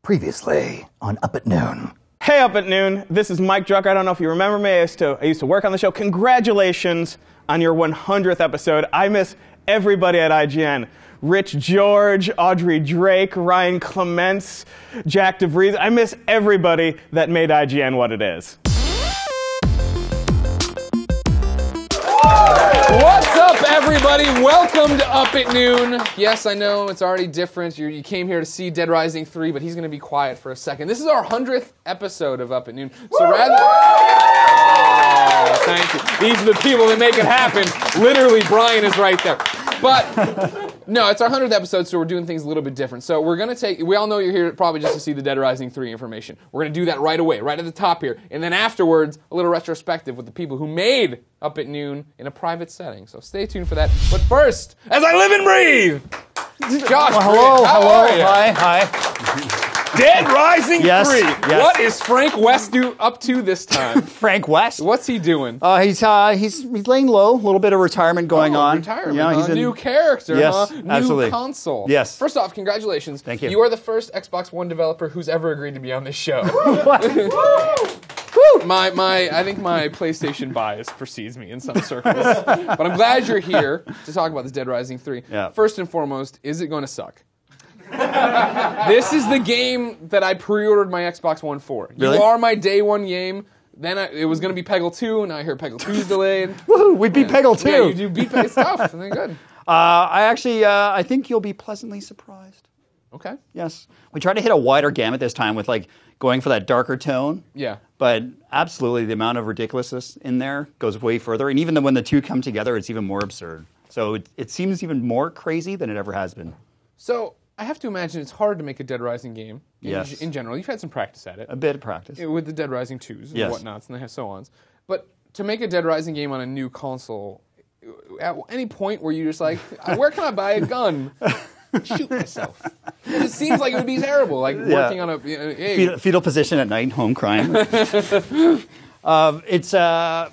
Previously on Up at Noon. Hey, Up at Noon. This is Mike Drucker. I don't know if you remember me. I used to work on the show. Congratulations on your 100th episode. I miss everybody at IGN. Rich George, Audrey Drake, Ryan Clements, Jack DeVries. I miss everybody that made IGN what it is. What's up, everybody? Welcome to Up at Noon. Yes, I know it's already different. You came here to see Dead Rising 3, but he's going to be quiet for a second. This is our 100th episode of Up at Noon. So rather... Oh, thank you. These are the people that make it happen. Literally, Brian is right there. But... No, it's our 100th episode, so we're doing things a little bit different. So we're going to take... We all know you're here probably just to see the Dead Rising 3 information. We're going to do that right away, right at the top here. And then afterwards, a little retrospective with the people who made Up at Noon in a private setting. So stay tuned for that. But first, as I live and breathe, Josh, Well, hello, are you? hi. Dead Rising 3. Yes. What is Frank West up to this time? Frank West? What's he doing? He's laying low. A little bit of retirement going on. Retirement. Yeah, he's new character. Yes, New absolutely. console. Yes. First off, congratulations. Thank you. You are the first Xbox One developer who's ever agreed to be on this show. What? I think my PlayStation bias precedes me in some circles. But I'm glad you're here to talk about this Dead Rising 3. Yeah. First and foremost, is it going to suck? This is the game that I pre-ordered my Xbox One for. Really? You are my day one game. Then it was going to be Peggle 2, and now I hear Peggle 2 is delayed. Woohoo, we beat Peggle 2. Yeah, you do beat Peggle stuff. And then good. I think you'll be pleasantly surprised. Okay. Yes. We tried to hit a wider gamut this time with going for that darker tone. Yeah. But absolutely, the amount of ridiculousness in there goes way further. And even when the two come together, it's even more absurd. So it seems even more crazy than it ever has been. So I have to imagine it's hard to make a Dead Rising game in general. You've had some practice at it. A bit of practice. With the Dead Rising 2s and Yes. whatnots and the so-ons. But to make a Dead Rising game on a new console, at any point where you're just like, where can I buy a gun? Shoot myself. It seems like it would be terrible, working on a... Fetal position at night, home crying.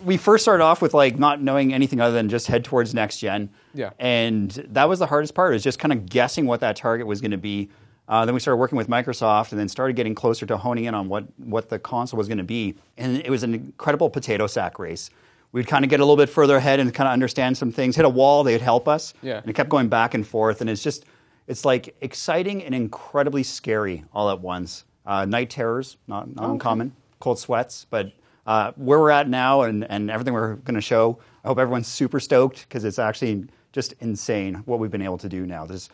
We first started off with not knowing anything other than just head towards next gen. Yeah. And that was the hardest part, is just kind of guessing what that target was going to be. Then we started working with Microsoft and then started getting closer to honing in on what the console was going to be. And it was an incredible potato sack race. We'd kind of get a little bit further ahead and kind of understand some things, hit a wall, they'd help us. Yeah. And it kept going back and forth. And it's exciting and incredibly scary all at once. Night terrors, not uncommon. Cold sweats, but where we're at now and everything we're going to show, I hope everyone's super stoked because it's actually just insane what we've been able to do now. This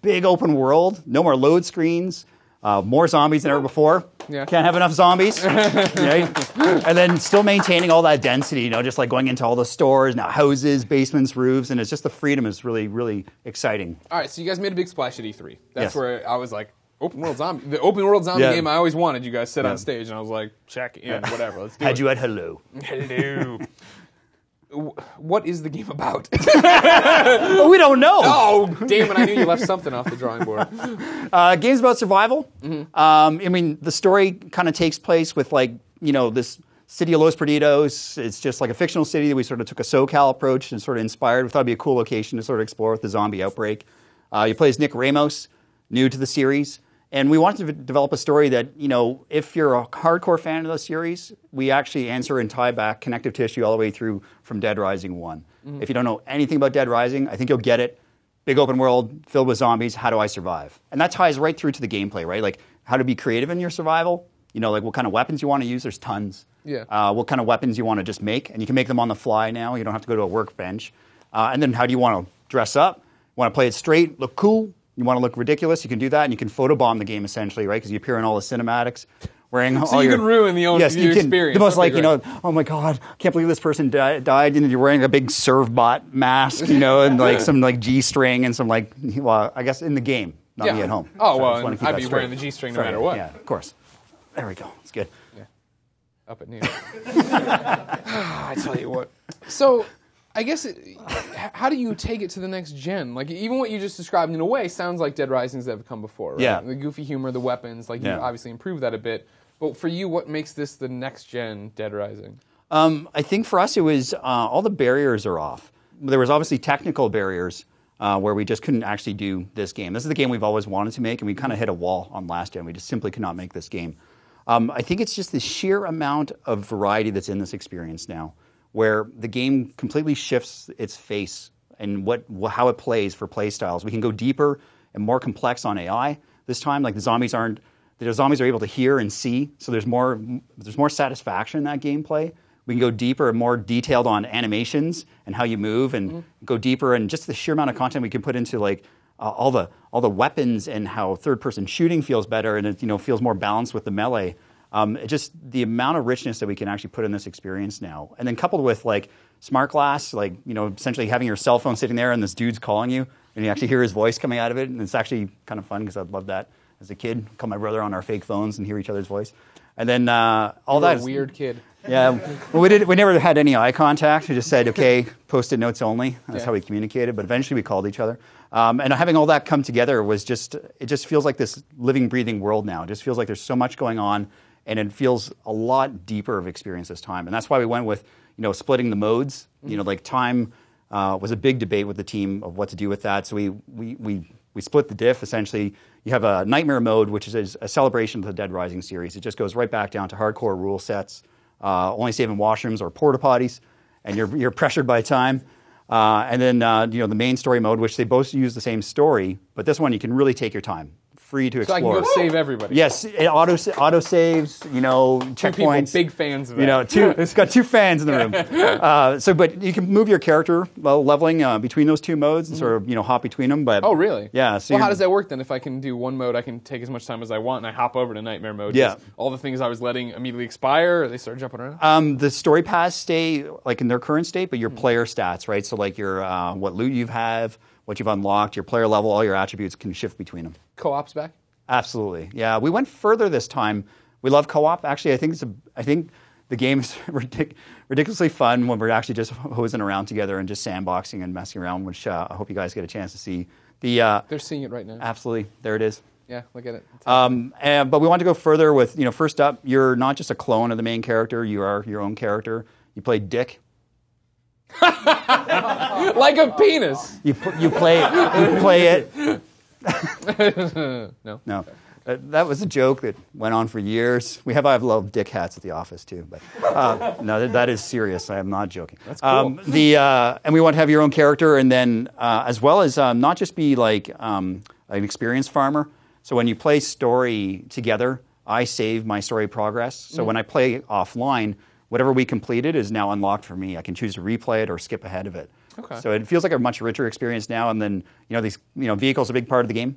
big open world, no more load screens, more zombies than ever before. Yeah. Can't have enough zombies. Right? And then still maintaining all that density, just going into all the stores, now houses, basements, roofs, and it's just the freedom is really, really exciting. All right, so you guys made a big splash at E3. That's Yes. where I was like, the open world zombie game I always wanted. You guys sit on stage, and I was like, check in, whatever, let's do it. Had you at hello. Hello. What is the game about? We don't know. Oh, damn it, I knew you left something off the drawing board. Game's about survival. Mm-hmm. The story kind of takes place with this city of Los Perdidos. It's just like a fictional city that we sort of took a SoCal approach and sort of inspired. We thought it'd be a cool location to sort of explore with the zombie outbreak. You play as Nick Ramos, new to the series. And we wanted to develop a story that, if you're a hardcore fan of the series, we actually answer and tie back connective tissue all the way through from Dead Rising 1. Mm-hmm. If you don't know anything about Dead Rising, I think you'll get it. Big open world, filled with zombies, how do I survive? And that ties right through to the gameplay, right? How to be creative in your survival. What kind of weapons you want to use, there's tons. Yeah. What kind of weapons you want to just make, and you can make them on the fly now. You don't have to go to a workbench. And then how do you want to dress up? You want to play it straight, look cool? You want to look ridiculous, you can do that, and you can photobomb the game essentially, right? Because you appear in all the cinematics, wearing all so you can ruin the experience. The most oh my god, can't believe this person died. And you're wearing a big Servbot mask, and some G-string and some I guess in the game, not me at home. Oh so well, I'd be wearing the G-string no matter what. Yeah, of course. There we go. It's good. Yeah. Up at noon. I tell you what. So. I guess, how do you take it to the next gen? Even what you just described in a way sounds like Dead Risings that have come before, right? Yeah. The goofy humor, the weapons, you obviously improved that a bit. But for you, what makes this the next gen Dead Rising? I think for us it was all the barriers are off. There was obviously technical barriers where we just couldn't actually do this game. This is the game we've always wanted to make, and we kind of hit a wall on last gen. We just simply could not make this game. I think it's just the sheer amount of variety that's in this experience now, where the game completely shifts its face and how it plays for play styles. We can go deeper and more complex on AI this time. Like the zombies are able to hear and see, so there's more satisfaction in that gameplay. We can go deeper and more detailed on animations and how you move, and go deeper, and just the sheer amount of content we can put into like all the weapons and how third-person shooting feels better, and it feels more balanced with the melee. Just the amount of richness that we can actually put in this experience now, and then coupled with like smart glass, like essentially having your cell phone sitting there and this dude's calling you, and you actually hear his voice coming out of it, and it's actually kind of fun because I loved that as a kid. Call my brother on our fake phones and hear each other's voice, and then all that. A weird kid. Yeah, well, we never had any eye contact. We just said, okay, Post-it notes only. That's how we communicated. But eventually, we called each other, and having all that come together it just feels like this living, breathing world now. It just feels like there's so much going on, and it feels a lot deeper of experience this time. And that's why we went with splitting the modes. Like time was a big debate with the team of what to do with that. So we split the diff. Essentially, you have a nightmare mode, which is a celebration of the Dead Rising series. It just goes right back down to hardcore rule sets. Only saving washrooms or porta potties, and you're pressured by time. And then the main story mode, which they both use the same story, but this one you can really take your time, free to explore. So I can go save everybody. Yes, it auto saves. Checkpoints. Big fans of that. It's got 2 fans in the room. But you can move your character leveling between those 2 modes and sort of hop between them. But oh, really? Yeah. So how does that work then? If I can do one mode, I can take as much time as I want, and I hop over to nightmare mode. Yeah. All the things I was letting immediately expire, or they start jumping around. The story paths stay like in their current state, but your player stats, right? So like your what loot you have, what you've unlocked, your player level, all your attributes can shift between them. Co-op's back? Absolutely. Yeah, we went further this time. We love co-op. Actually, I think the game's ridiculously fun when we're actually just hosing around together and just sandboxing and messing around, which I hope you guys get a chance to see. They're seeing it right now. Absolutely. There it is. Yeah, look at it. But we want to go further with, first up, you're not just a clone of the main character. You are your own character. You play Dick. Like a penis. You play it. No. That was a joke that went on for years. I have little dick hats at the office too, but no, that is serious. I am not joking. That's cool. And we want to have your own character, and then as well as not just be like an experienced farmer. So when you play story together, I save my story progress. So when I play offline, whatever we completed is now unlocked for me. I can choose to replay it or skip ahead of it. Okay. So it feels like a much richer experience now. And then these vehicles are a big part of the game.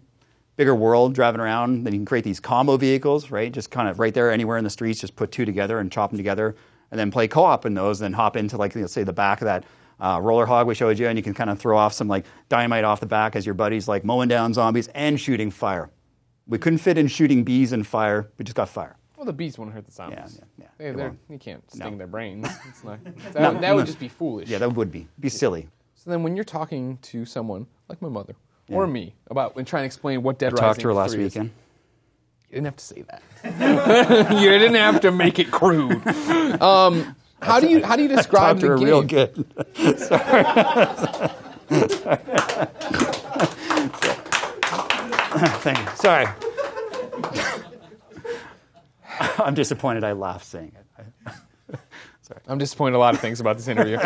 Bigger world driving around. Then you can create these combo vehicles, right? Just kind of right there anywhere in the streets. Just put 2 together and chop them together, and then play co-op in those. And then hop into like let's say the back of that roller hog we showed you, and you can kind of throw off some like dynamite off the back as your buddies like mowing down zombies and shooting fire. We couldn't fit in shooting bees and fire. We just got fire. Well, the bees won't hurt the zombies. Yeah. You can't sting their brains. It's not, No, that would just be foolish. Yeah, that would be silly. So then when you're talking to someone like my mother or me about and trying to explain what Dead Rising 3 Talked to her last weekend. You didn't have to say that. You didn't have to make it crude. How do you describe the game? Real good. Sorry. I'm disappointed I laughed saying it. Sorry. I'm disappointed in a lot of things about this interview.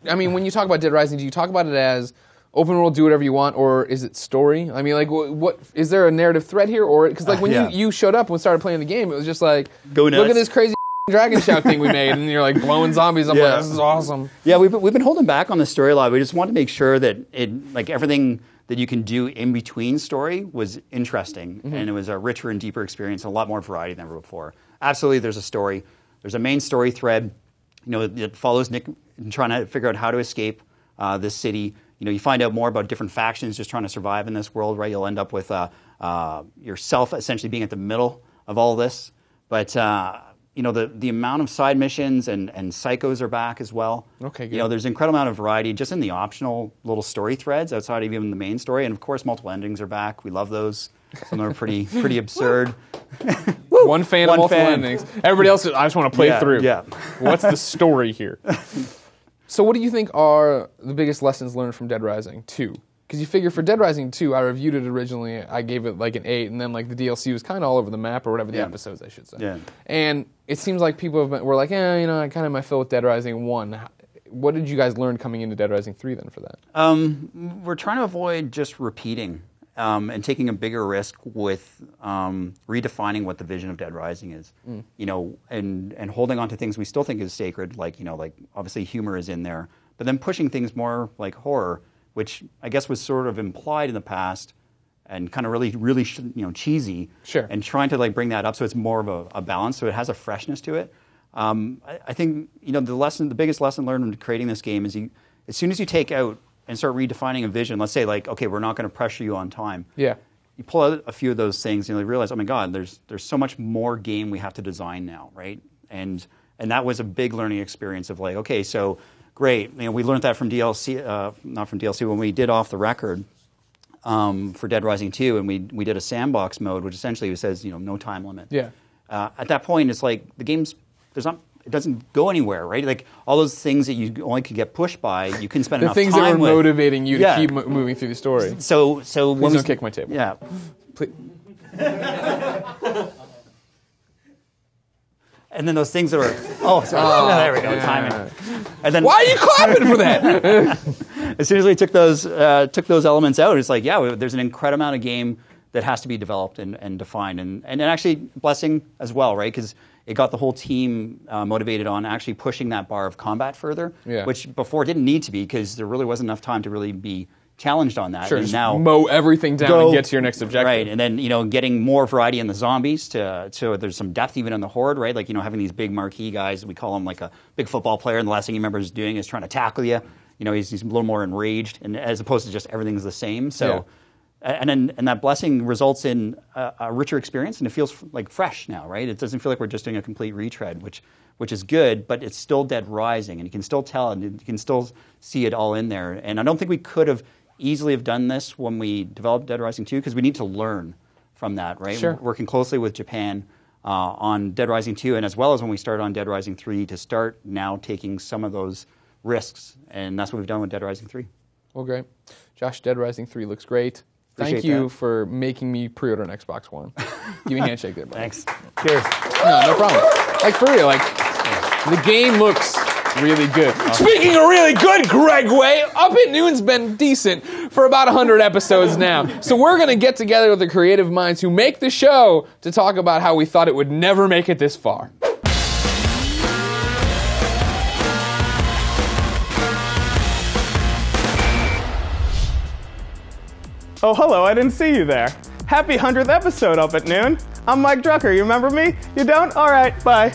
When you talk about Dead Rising, do you talk about it as open world, do whatever you want, or is it story? I mean, like, what is there a narrative thread here? Or because like when you showed up and started playing the game, it was just like, go nuts. Look at this crazy dragon shout thing we made, and you're like blowing zombies. I'm like, this is awesome. Yeah, we've been holding back on the story a lot. We just want to make sure that everything that you can do in between story was interesting, and it was a richer and deeper experience, and a lot more variety than ever before. Absolutely, there's a story. There's a main story thread, that follows Nick trying to figure out how to escape this city. You find out more about different factions just trying to survive in this world, right? You'll end up with yourself essentially being at the middle of all this. But, the amount of side missions and psychos are back as well. Okay, good. There's an incredible amount of variety just in the optional little story threads outside of even the main story. And, of course, multiple endings are back. We love those. Some of them are pretty absurd. One fan of multiple endings. Everybody else, I just want to play through. Yeah. What's the story here? So what do you think are the biggest lessons learned from Dead Rising 2? Because you figure for Dead Rising 2, I reviewed it originally, I gave it like an 8, and then like the DLC was kind of all over the map, or whatever the episodes, I should say. Yeah. And it seems like people were like, I kind of might fill with Dead Rising 1. What did you guys learn coming into Dead Rising 3 then for that? We're trying to avoid just repeating and taking a bigger risk with redefining what the vision of Dead Rising is. And holding on to things we still think is sacred, like obviously humor is in there, but then pushing things more like horror, which I guess was sort of implied in the past and kind of really cheesy. Sure. And trying to bring that up so it's more of a balance, so it has a freshness to it. I think the biggest lesson learned in creating this game is as soon as you take out and start redefining a vision, let's say okay, we're not going to pressure you on time. Yeah. You pull out a few of those things and you realize, oh my God, there's so much more game we have to design now, right? And that was a big learning experience of okay, so great. We learned that from DLC, not from DLC, when we did Off the Record for Dead Rising 2, and we did a sandbox mode, which essentially says no time limit. Yeah. At that point, it's like the game's it doesn't go anywhere, right? All those things that you only could get pushed by, you couldn't spend enough time with. The things that were motivating you to keep moving through the story. So please don't kick my table. Yeah. Please. And then those things that are there we go, timing. And then why are you clapping for that? As soon as we took those elements out, it's there's an incredible amount of game that has to be developed and defined, and actually blessing as well, right? Because it got the whole team motivated on actually pushing that bar of combat further, which before didn't need to be because there really wasn't enough time to really be challenged on that. Sure, and just now mow everything down and get to your next objective. Right, and then getting more variety in the zombies so there's some depth even in the horde, right? Having these big marquee guys, we call him like a big football player, and the last thing you remember is doing is trying to tackle you. He's a little more enraged, and as opposed to just everything's the same. So. And that blessing results in a richer experience, and it feels fresh now, right? It doesn't feel like we're just doing a complete retread, which is good, but it's still Dead Rising, and you can still tell, and you can still see it all in there. And I don't think we could have easily have done this when we developed Dead Rising 2, because we need to learn from that, right? Sure. Working closely with Japan on Dead Rising 2, and as well as when we started on Dead Rising 3, to start now taking some of those risks, and that's what we've done with Dead Rising 3. Well, great. Josh, Dead Rising 3 looks great. Thank you for making me pre-order an Xbox One. Give me a handshake there, buddy. Thanks. Cheers. No problem. For real, the game looks really good. Speaking of really good, Greg Way, Up at Noon's been decent for about 100 episodes now. So we're going to get together with the creative minds who make the show to talk about how we thought it would never make it this far. Oh, hello, I didn't see you there. Happy 100th episode Up at Noon. I'm Mike Drucker. You remember me? You don't? All right, bye.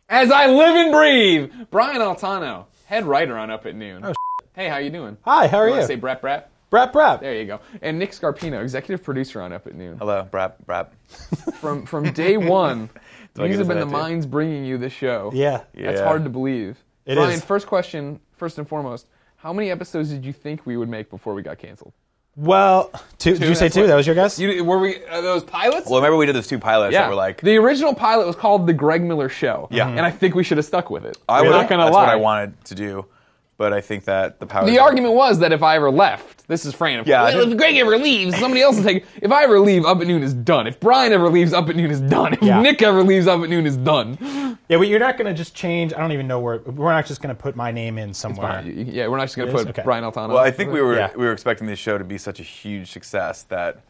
As I live and breathe, Brian Altano, head writer on Up at Noon. Oh, Hey, how you doing? Hi, how are you? Want to say Brap Brap? Brap Brap. There you go. And Nick Scarpino, executive producer on Up at Noon. Hello, Brap Brap. From day one, these have been the minds bringing you this show. Yeah. That's hard to believe. It Brian, is. first question, first and foremost, how many episodes did you think we would make before we got canceled? Well, two. Did you say two? That was your guess? Were we those pilots? Well, remember we did those two pilots that were like... The original pilot was called The Greg Miller Show. Yeah. And I think we should have stuck with it. That's lie. what I wanted to do. But I think that the pilot... The argument was that if I ever left, this is Fran. If Greg ever leaves, somebody else will take it. If I ever leave, Up at Noon is done. If Brian ever leaves, Up at Noon is done. If Nick ever leaves, Up at Noon is done. Yeah, but you're not going to just change... I don't even know where... We're not just going to put my name in somewhere. Yeah, we're not just going to put Brian Altano. Well, I think we were expecting this show to be such a huge success that...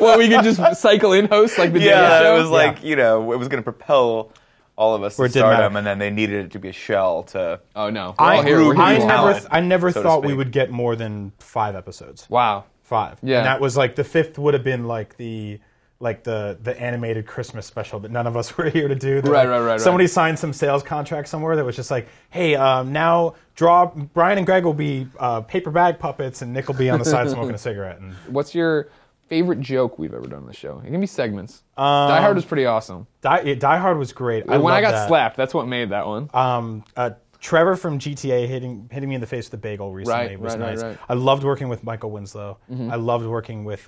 Well, we could just cycle in hosts like the Daily Show? Yeah, it was like, it was going to propel all of us to stardom, and then they needed it to be a shell to... Oh, no. I never thought we would get more than 5 episodes. Wow. 5. Yeah. And that was the 5th would have been the animated Christmas special that none of us were here to do. Right. Somebody signed some sales contract somewhere that was just hey, now Brian and Greg will be paper bag puppets, and Nick will be on the side smoking a cigarette. And what's your favorite joke we've ever done on the show? It can be segments. Die Hard was pretty awesome. Die Hard was great. When I got slapped, that's what made that one. Trevor from GTA hitting me in the face with a bagel recently was nice. Right. I loved working with Michael Winslow. Mm-hmm. I loved working with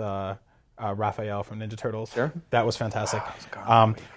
Raphael from Ninja Turtles. Sure. That was fantastic.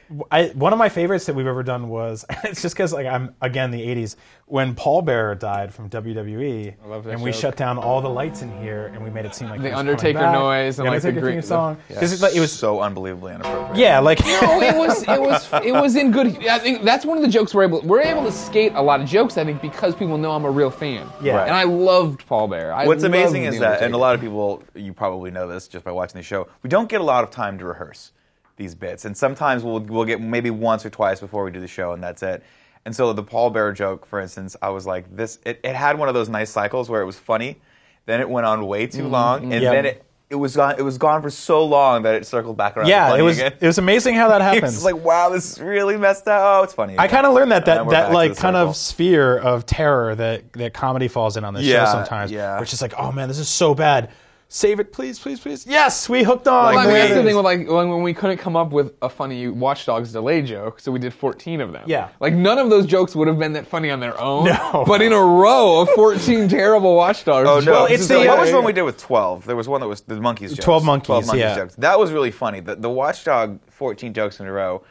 One of my favorites that we've ever done was, it's just because like I'm, again, the 80s, when Paul Bearer died from WWE, and we shut down all the lights in here, and we made it seem like The he was Undertaker coming back. noise and The like the Undertaker green theme song. Yeah. 'Cause it was so unbelievably inappropriate. yeah, like No, it was in good. I think that's one of the jokes we're able to skate a lot of jokes. I think because people know I'm a real fan. Yeah. Right. And I loved Paul Bearer. What's amazing loved is The that, and a Undertaker. lot of people, you probably know this just by watching the show, we don't get a lot of time to rehearse these bits, and sometimes we'll get maybe once or twice before we do the show, and that's it. And so the Paul Bearer joke, for instance, I was like, it had one of those nice cycles where it was funny, then it went on way too long, and then it was gone for so long that it circled back around. yeah, to funny it was amazing how that It's happens. just like, wow, this is really messed up. Oh, it's funny. I kind of learned that And then we're back to like the kind circle. of sphere of terror that comedy falls in on this show Yeah, sometimes. yeah. Where it's just like, oh man, this is so bad. Save it, please, please, please. Yes, we hooked on. Well, I mean, Like, that's the we- thing with like when we couldn't come up with a funny Watch Dogs delay joke, so we did 14 of them. Yeah. Like none of those jokes would have been that funny on their own. No. But in a row of 14 terrible Watch Dogs. Oh no! jokes, it's So the- what was the one we did with 12? There was one that was the monkeys jokes. 12 monkeys, yeah. jokes. That was really funny. The Watchdog 14 jokes in a row.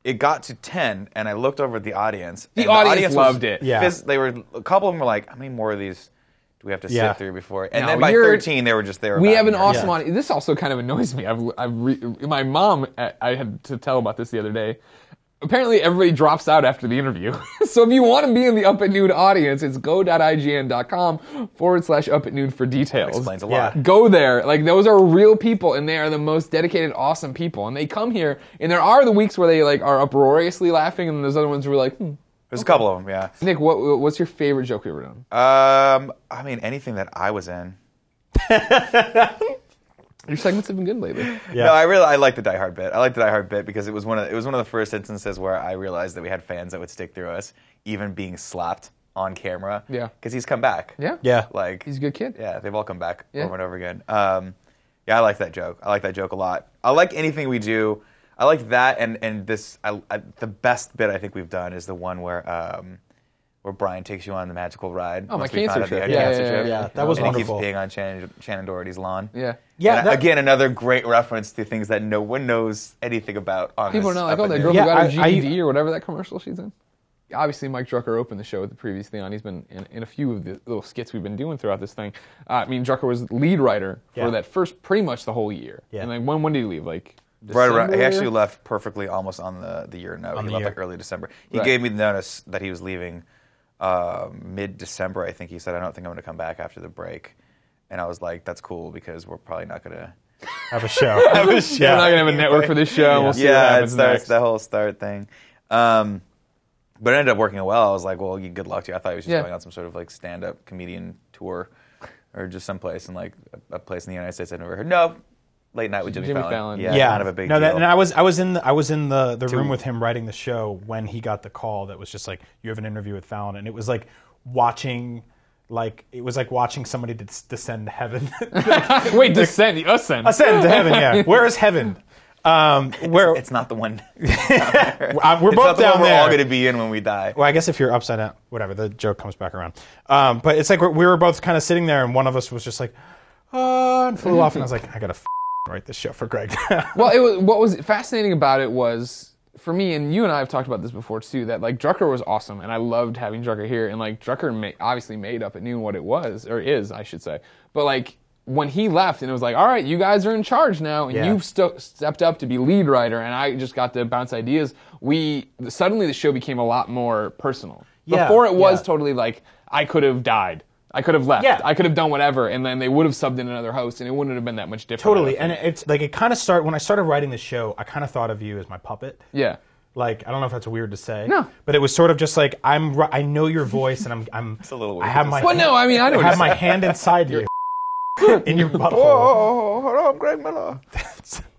It got to 10, and I looked over at the audience. The and audience was- loved it. Yeah. They were a couple of them were like, how many more of these do we have to Yeah. sit through before? And No, then by you're- 13, they were just there. We have an about awesome audience. This also kind of annoys me. My mom, I had to tell about this the other day. Apparently, everybody drops out after the interview. So if you want to be in the Up at Noon audience, it's go.ign.com/Up at Noon for details. Explains a Yeah. lot. Go there. Like, those are real people, and they are the most dedicated, awesome people. And they come here, and there are the weeks where they like are uproariously laughing, and there's other ones where we're like, There's a couple of them, yeah. Nick, what's your favorite joke you've ever done? I mean, anything that I was in. Your segments have been good lately. Yeah. No, I like the Die Hard bit. I like the Die Hard bit because it was one of the first instances where I realized that we had fans that would stick through us, even being slapped on camera. Yeah. Because he's come back. Yeah. Yeah. Like He's a good kid. Yeah, they've all come back Yeah. over and over again. Yeah, I like that joke. I like that joke a lot. I like anything we do. I like that and this. The best bit I think we've done is the one where Brian takes you on the magical ride. Oh, my once we cancer found out trip. he had Yeah, cancer yeah, trip. yeah. That was and wonderful. he keeps peeing on Shannon Doherty's lawn. Yeah. Yeah, And that- again, another great reference to things that no one knows anything about. On People are this not like, Up oh, at that Noon. girl Yeah, who got a I- GED or whatever that commercial she's in. Obviously, Mike Drucker opened the show with the previous thing on. He's been in a few of the little skits we've been doing throughout this thing. I mean, Drucker was lead writer for Yeah. that first, pretty much the whole year. Yeah. And like, when did he leave? Like, Right around, he December? actually left perfectly almost on the year note. He the left year. like early December. He Right. gave me the notice that he was leaving mid-December, I think. He said, I don't think I'm going to come back after the break. And I was like, that's cool because we're probably not going to Have a show. have a show. We're not gonna have a network for this show. We'll see what Yeah, it happens starts next. the whole start thing. But it ended up working well. I was like, well, good luck to you. I thought he was just Yeah. going on some sort of like stand-up comedian tour or just someplace in like a place in the United States I'd never heard. No, late night with Jimmy Jimmy Fallon. Fallon. Yeah, Yeah, kind of a big no, deal. and I was in the room with him writing the show when he got the call that was just like, you have an interview with Fallon, and it was like watching somebody descend to heaven. Wait, ascend. Ascend to heaven, yeah. Where is heaven? Where It's not the one. we're It's both not the one down we're all there. going to be in when we die. Well, I guess if you're upside down, whatever, the joke comes back around. But it's like we were both kind of sitting there, and one of us was just like, and flew off, and I was like, I gotta write this show for Greg. Well, what was fascinating about it was, for me, and you and I have talked about this before too, that like Drucker was awesome, and I loved having Drucker here, and like Drucker obviously made Up at Noon what it was, or is, I should say. But like when he left, and it was like, all right, you guys are in charge now, and Yeah. you stepped up to be lead writer, and I just got to bounce ideas. Suddenly the show became a lot more personal. Yeah, Before it was yeah. totally like, I could have died. I could have left. Yeah. I could have done whatever, and then they would have subbed in another host, and it wouldn't have been that much different. Totally, and it's like it kind of started when I started writing the show. I kind of thought of you as my puppet. Yeah. Like, I don't know if that's weird to say. No. But it was sort of just like, I know your voice, and I'm It's a little I weird have to my say. Well, no, I mean, I know I what have you're my saying. hand inside you. In your butthole. Oh, hello, I'm Greg Miller.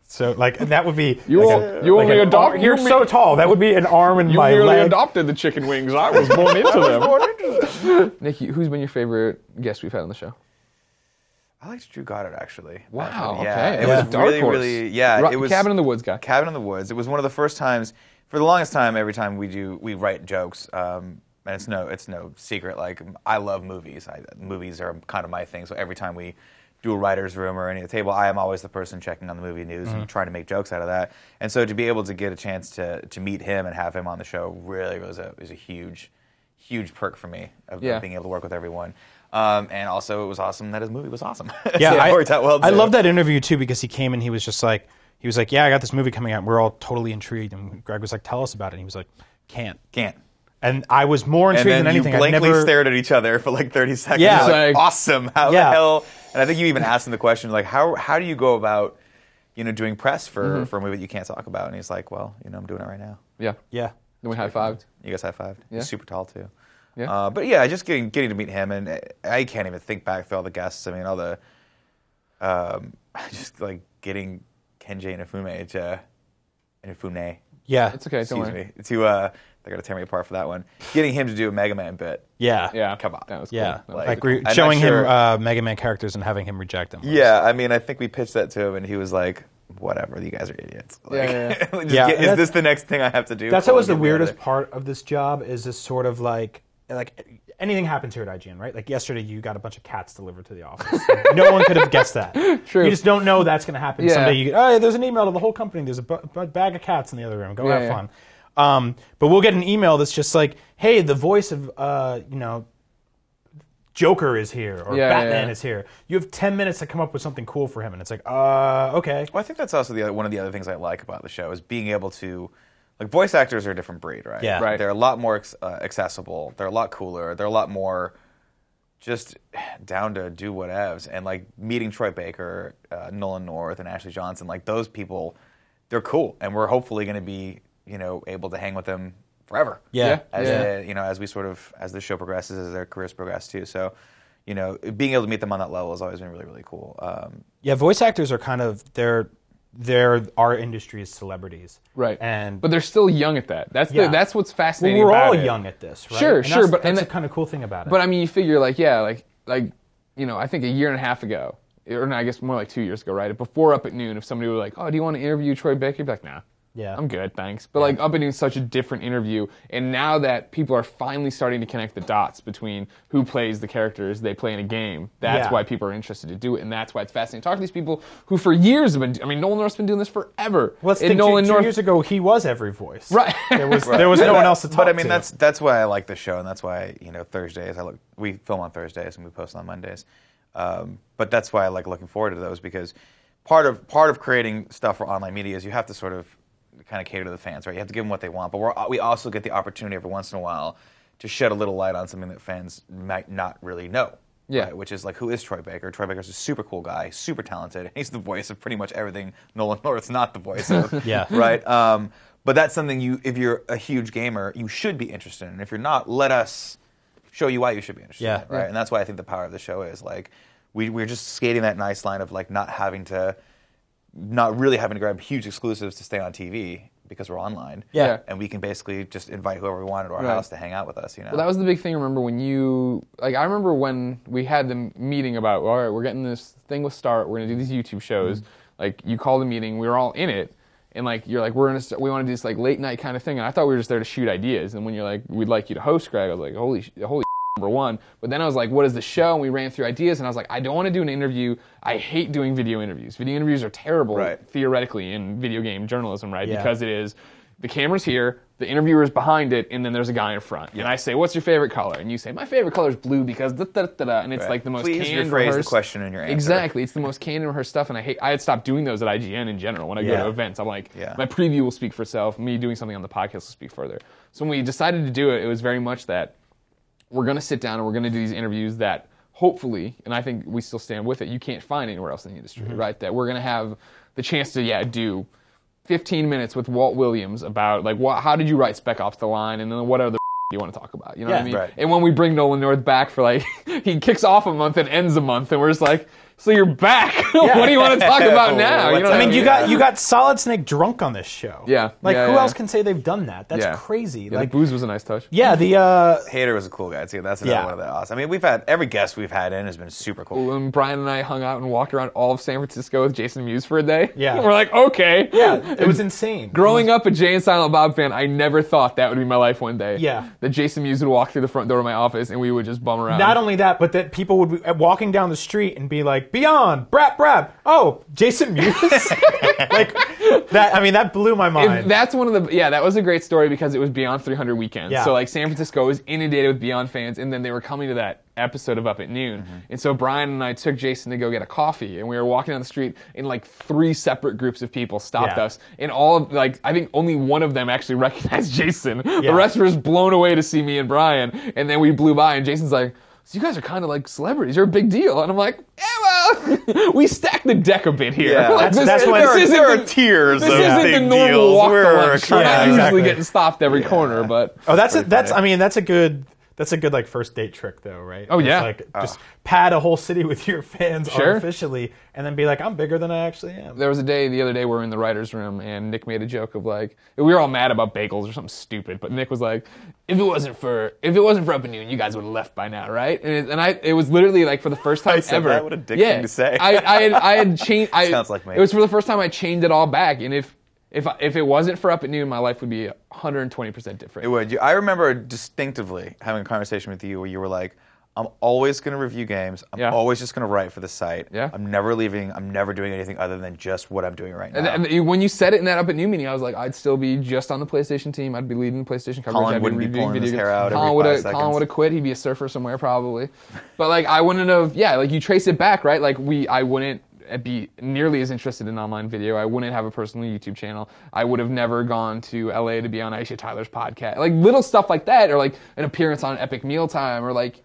So, like, that would be... You like will- you only an adopt- arm- You're you so tall. That would be an arm in You my merely leg. adopted the chicken wings. I was born into them. Nikki, who's been your favorite guest we've had on the show? I liked Drew Goddard, actually. Wow, Yeah, okay. it Yeah. was Dark really, horse. really... Yeah, it was... Cabin in the Woods guy. Cabin in the Woods. It was one of the first times, for the longest time, every time we write jokes, and it's no secret, like, I love movies. Movies are kind of my thing, so every time we do a writer's room or any of the table, I am always the person checking on the movie news and trying to make jokes out of that. And so to be able to get a chance to meet him and have him on the show really was a huge perk for me of being able to work with everyone. And also it was awesome that his movie was awesome. Yeah, so it worked out well too. I love that interview too because he came and he was just like, yeah, I got this movie coming out. And we're all totally intrigued. And Greg was like, tell us about it. And he was like, can't. And I was more intrigued than anything. And then you blankly stared at each other for like 30 seconds. Yeah. Like, awesome. How the hell? And I think you even asked him the question, like, how do you go about, doing press for a movie that you can't talk about? And he's like, well, I'm doing it right now. Yeah. Then we high-fived. You guys high-fived. Yeah. He's super tall, too. Yeah. But yeah, just getting to meet him, and I can't even think back through all the guests. I mean, all the, just like getting Kenji Inafune. Yeah. It's okay, don't Excuse worry. me. To they're gonna tear me apart for that one. Getting him to do a Mega Man bit. Yeah. Come on. That was cool. Yeah. Like, Like I'm showing not sure- him Mega Man characters and having him reject them. Yeah, I mean, I think we pitched that to him, and he was like, "Whatever, you guys are idiots." Like, Yeah. is this the next thing I have to do? That's before always we the get weirdest together? part of this job is this sort of like anything happens here at IGN, right? Like yesterday you got a bunch of cats delivered to the office. No one could have guessed that. True. You just don't know that's going to happen. Yeah. Someday you get, oh, there's an email to the whole company. There's a bag of cats in the other room. Go have Yeah. fun. But we'll get an email that's just like, hey, the voice of, Joker is here or Batman is here. You have 10 minutes to come up with something cool for him. And it's like, okay. Well, I think that's also one of the other things I like about the show is being able to, like, voice actors are a different breed, right? Yeah. Right. They're a lot more accessible. They're a lot cooler. They're a lot more just down to do whatevs. And like meeting Troy Baker, Nolan North, and Ashley Johnson, like those people, they're cool, and we're hopefully going to be, able to hang with them forever. Yeah. As we sort of, as the show progresses, as their careers progress too. So, being able to meet them on that level has always been really, really cool. Voice actors are kind of, they're our industry's celebrities. Right. But they're still young at that. That's what's fascinating we're about all it. young at this, right? Sure, and sure. That's the kind of cool thing about it. But I mean, you figure I think a year and a half ago, or no, I guess more like 2 years ago, right? Before Up at Noon, if somebody were like, oh, do you want to interview Troy Baker? You'd be like, nah. Yeah. I'm good, thanks. But like Up at Noon is such a different interview, and now that people are finally starting to connect the dots between who plays the characters they play in a game, that's why people are interested to do it, and that's why it's fascinating to talk to these people who for years have been. I mean, Nolan North's been doing this forever. Well, let's think Nolan 2 years ago, he was every voice. Right. There was no one else to talk to. But I mean, that's why I like the show, and that's why Thursdays. We film on Thursdays and we post on Mondays. But that's why I like looking forward to those, because part of creating stuff for online media is you have to sort of kind of cater to the fans, right? You have to give them what they want, but we also get the opportunity every once in a while to shed a little light on something that fans might not really know. Yeah. Right? Which is like, who is Troy Baker? Troy Baker's a super cool guy, super talented. He's the voice of pretty much everything Nolan North's not the voice of. Yeah. Right? But that's something if you're a huge gamer, you should be interested in. If you're not, let us show you why you should be interested in it, right? Yeah. And that's why I think the power of the show is like, we're just skating that nice line of like not really having to grab huge exclusives to stay on TV because we're online. Yeah. And we can basically just invite whoever we want to our Right. house to hang out with us, Well, that was the big thing. Remember when I remember when we had the meeting about, all right, we're getting this thing with Start, we're going to do these YouTube shows. Like, you called a meeting, we were all in it, and like, you're like, we want to do this like late night kind of thing, and I thought we were just there to shoot ideas, and when you're like, we'd like you to host, Greg, I was like, holy number one. But then I was like, what is the show? And we ran through ideas, and I was like, I don't want to do an interview. I hate doing video interviews. Video interviews are terrible, Right. theoretically, in video game journalism, right? Yeah. Because it is, the camera's here, the interviewer's behind it, and then there's a guy in front. And I say, what's your favorite color? And you say, my favorite color is blue because da-da-da-da. And it's Right. like the most Please canned, rephrase the rehearsed. question in your answer. Exactly. It's the most canned, rehearsed stuff, and I had stopped doing those at IGN in general. When I go Yeah. to events, I'm like, Yeah. my preview will speak for itself. Me doing something on the podcast will speak further. So when we decided to do it, it was very much that we're going to sit down and we're going to do these interviews that hopefully, and I think we still stand with it, you can't find anywhere else in the industry, right? That we're going to have the chance to, do 15 minutes with Walt Williams about, like, how did you write Spec Ops: The Line, and then what other do you want to talk about? You know what I mean? Right. And when we bring Nolan North back for, like, he kicks off a month and ends a month, and we're just like, so you're back. What do you want to talk about now? You know what I mean, you got Solid Snake drunk on this show. Yeah. Like, Yeah, who yeah. else can say they've done that? That's Yeah. crazy. Yeah, Like, the booze was a nice touch. yeah, the Hader was a cool guy too. That's another Yeah. one of the awesome. I mean, we've had every guest we've had in has been super cool. When Brian and I hung out and walked around all of San Francisco with Jason Mewes for a day, Yeah. we're like, okay. yeah, it was insane. Growing up a Jay and Silent Bob fan, I never thought that would be my life one day. Yeah. That Jason Mewes would walk through the front door of my office and we would just bum around. Not only that, but that people would be walking down the street and be like, like, Beyond, Brap, oh, Jason Mewes? Like, that, I mean, that blew my mind. That's one of the, that was a great story because it was Beyond 300 weekend. Yeah. So like San Francisco was inundated with Beyond fans, and then they were coming to that episode of Up at Noon. And so Brian and I took Jason to go get a coffee, and we were walking down the street, and like 3 separate groups of people stopped us, and all of, like, I think only one of them actually recognized Jason. The rest were just blown away to see me and Brian, and then we blew by, and Jason's like, so you guys are kind of like celebrities. You're a big deal. And I'm like, well, we stacked the deck a bit here. Yeah. Like, That's when there are tiers This of isn't big the normal deals. walk We're to lunch. We're not usually getting stopped every corner, but Oh, that's a good like first date trick though, right? Oh, yeah. Like just pad a whole city with your fans Sure. artificially, and then be like, I'm bigger than I actually am. there was the other day we were in the writer's room, and Nick made a joke of like, we were all mad about bagels or something stupid, but Nick was like, if it wasn't for Up at Noon, you guys would have left by now, right? It was literally like for the first time I said ever. that? What a dick thing to say. I had changed. Sounds like me. It was for the first time I changed it all back, and if it wasn't for Up at Noon, my life would be 120% different. It would. I remember distinctively having a conversation with you where you were like, I'm always going to review games. I'm always just going to write for the site. Yeah. I'm never leaving. I'm never doing anything other than just what I'm doing right now. And when you said it in that Up at Noon meeting, I was like, I'd still be just on the PlayStation team. I'd be leading the PlayStation coverage. Colin I'd wouldn't be reviewing pulling his video hair games. out every 5 seconds. Colin would have quit. He'd be a surfer somewhere probably. But like, I wouldn't have. Yeah, like you trace it back, right? Like I wouldn't be nearly as interested in online video. I wouldn't have a personal YouTube channel. I would have never gone to LA to be on Aisha Tyler's podcast. Like little stuff like that, or like an appearance on Epic Mealtime, or like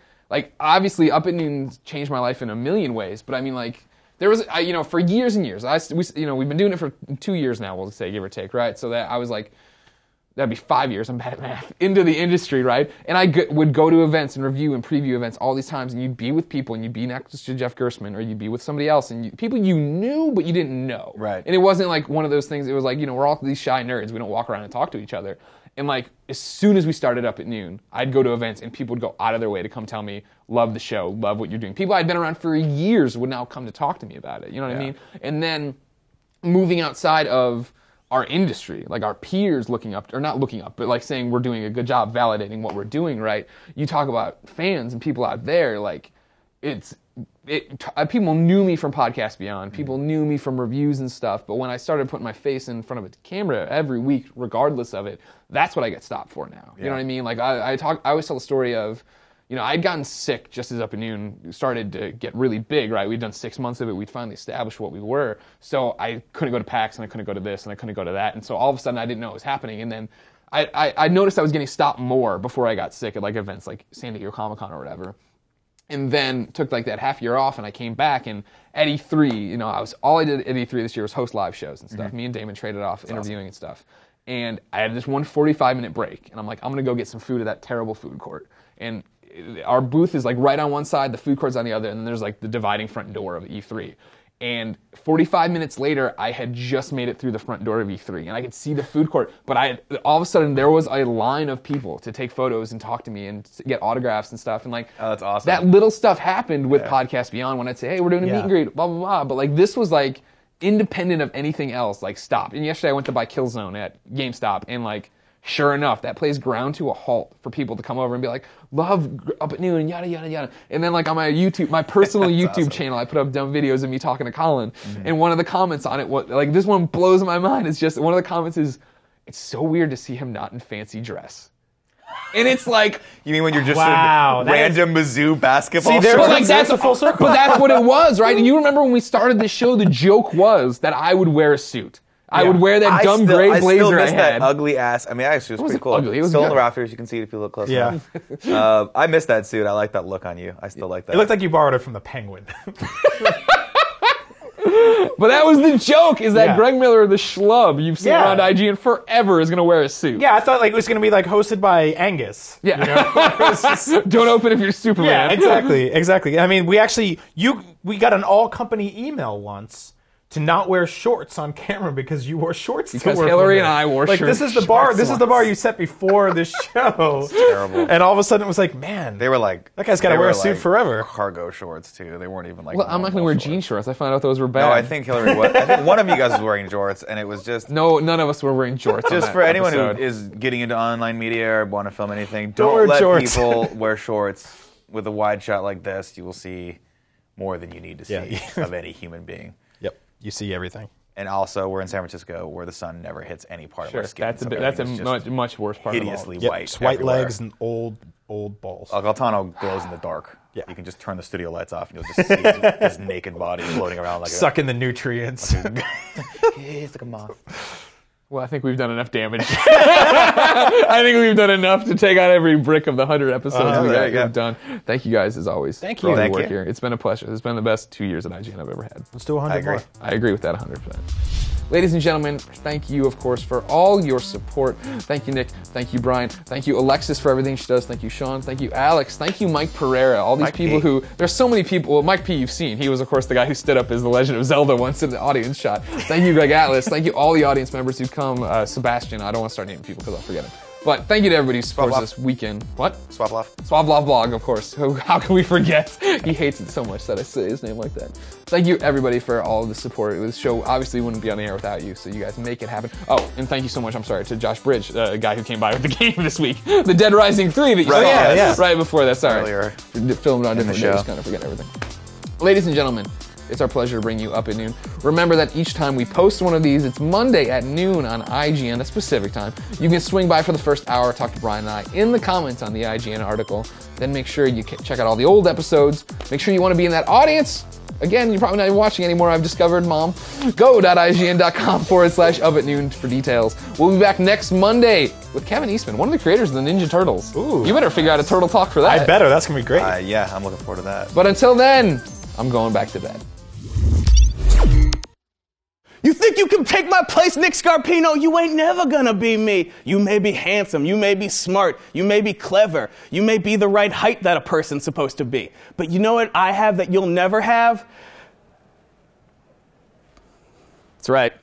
obviously Up at Noon changed my life in a million ways. But I mean, like there was, for years and years, we've been doing it for 2 years now, we'll say, give or take, right? So that I was like, that'd be 5 years, I'm bad at math, into the industry, right? And I would go to events and review and preview events all these times, and you'd be with people, and you'd be next to Jeff Gersman, or you'd be with somebody else, and people you knew, but you didn't know. Right. And it wasn't like one of those things, it was like, we're all these shy nerds, we don't walk around and talk to each other. And like, as soon as we started Up at Noon, I'd go to events, and people would go out of their way to come tell me, love the show, love what you're doing. People I'd been around for years would now come to talk to me about it, you know what I mean? And then moving outside of our industry, like our peers looking up, or not looking up, but like saying we're doing a good job validating what we're doing, right? You talk about fans and people out there, like people knew me from Podcast Beyond, people knew me from reviews and stuff, but when I started putting my face in front of a camera every week, regardless of it, that's what I get stopped for now. You know what I mean? Like I always tell the story of, I'd gotten sick just as Up at Noon started to get really big, right? We'd done 6 months of it. We'd finally established what we were. So I couldn't go to PAX, and I couldn't go to this, and I couldn't go to that. And so all of a sudden, I didn't know what was happening. And then I noticed I was getting stopped more before I got sick at like events like San Diego Comic-Con or whatever. And then took like that half year off, and I came back, and at E3, all I did at E3 this year was host live shows and stuff. Me and Damon traded off interviewing and stuff. And I had this one 45-minute break, and I'm like, I'm gonna go get some food at that terrible food court. And our booth is like right on one side, the food court's on the other, and then there's like the dividing front door of E3. And 45 minutes later, I had just made it through the front door of E3, and I could see the food court, but all of a sudden there was a line of people to take photos and talk to me and to get autographs and stuff. And like, oh, that's awesome. That little stuff happened with Podcast Beyond when I'd say, hey, we're doing a meet and greet, blah, blah, blah. But like, this was like independent of anything else, like stop. And yesterday I went to buy Killzone at GameStop, and like, sure enough, that place ground to a halt for people to come over and be like, love Up at Noon, and yada, yada, yada. And then like on my YouTube, my personal YouTube channel, I put up dumb videos of me talking to Colin. And one of the comments on it, like this one blows my mind, it's just, one of the comments is, it's so weird to see him not in fancy dress. And it's like, you mean when you're just wow, a random Mizzou basketball? See, that's a full circle. But that's what it was, right? And you remember when we started the show, the joke was that I would wear a suit. I would wear that dumb gray blazer I still miss I had. that ugly ass. I mean, actually, it was pretty cool. Ugly. It was still in good. the rafters. You can see it if you look close enough. I miss that suit. I like that look on you. I still like that. It looked like you borrowed it from the Penguin. But that was the joke, is that Greg Miller, the schlub you've seen around IGN forever, is going to wear a suit. Yeah, I thought like it was going to be like hosted by Angus. Yeah. Don't open if you're Superman. Yeah, exactly. I mean, we got an all-company email once to not wear shorts on camera because you wore shorts. Because Hillary and I wore shorts. This is the bar. This is the bar you set before this show. It's terrible. And all of a sudden it was like, man, they were like, that guy's got to wear a suit forever. Cargo shorts too. They weren't even like. Well, I'm not going to wear jean shorts. I found out those were bad. No, I think Hillary. I think one of you guys was wearing jorts, and it was just. No, none of us were wearing jorts. Just for anyone who is getting into online media or want to film anything, don't wear let jorts. people wear shorts with a wide shot like this. You will see more than you need to see of any human being. Yep, you see everything. And also, we're in San Francisco, where the sun never hits any part of our skin. That's a much worse part of all. Hideously white. It's white legs and old balls. Altano glows in the dark. Yeah. You can just turn the studio lights off, and you'll just see his naked body floating around like sucking the nutrients. It's like a moth. Well, I think we've done enough damage. I think we've done enough to take out every brick of the 100 episodes we've done. Thank you guys, as always. Thank you. For all your work here. It's been a pleasure. It's been the best 2 years at IGN I've ever had. Let's do 100 more. I agree with that 100%. Ladies and gentlemen, thank you, of course, for all your support. Thank you, Nick. Thank you, Brian. Thank you, Alexis, for everything she does. Thank you, Sean. Thank you, Alex. Thank you, Mike Pereira. All these people who, there's so many people. Well, Mike P, you've seen. He was, of course, the guy who stood up as the Legend of Zelda once in the audience shot. Thank you, Greg Atlas. Thank you, all the audience members who come. Sebastian, I don't want to start naming people because I'll forget him. But thank you to everybody who supports this weekend. What? Swavlov Blog, of course. How can we forget? He hates it so much that I say his name like that. Thank you, everybody, for all of the support. This show obviously wouldn't be on the air without you, so you guys make it happen. Oh, and thank you so much, I'm sorry, to Josh Bridge, the guy who came by with the game this week. The Dead Rising 3 that you saw right before that. Sorry. Earlier. Filmed on different days, kind of forget everything. Ladies and gentlemen, it's our pleasure to bring you Up at Noon. Remember that each time we post one of these, it's Monday at noon on IGN, that's Pacific time. You can swing by for the first hour, talk to Brian and I in the comments on the IGN article. Then make sure you check out all the old episodes. Make sure you want to be in that audience. Again, you're probably not even watching anymore, I've discovered, Mom. Go.ign.com/Up at Noon for details. We'll be back next Monday with Kevin Eastman, one of the creators of the Ninja Turtles. Ooh. You better figure out a turtle talk for that. I better, that's going to be great. Yeah, I'm looking forward to that. But until then, I'm going back to bed. You think you can take my place, Nick Scarpino? You ain't never gonna be me. You may be handsome, you may be smart, you may be clever, you may be the right height that a person's supposed to be. But you know what I have that you'll never have? That's right.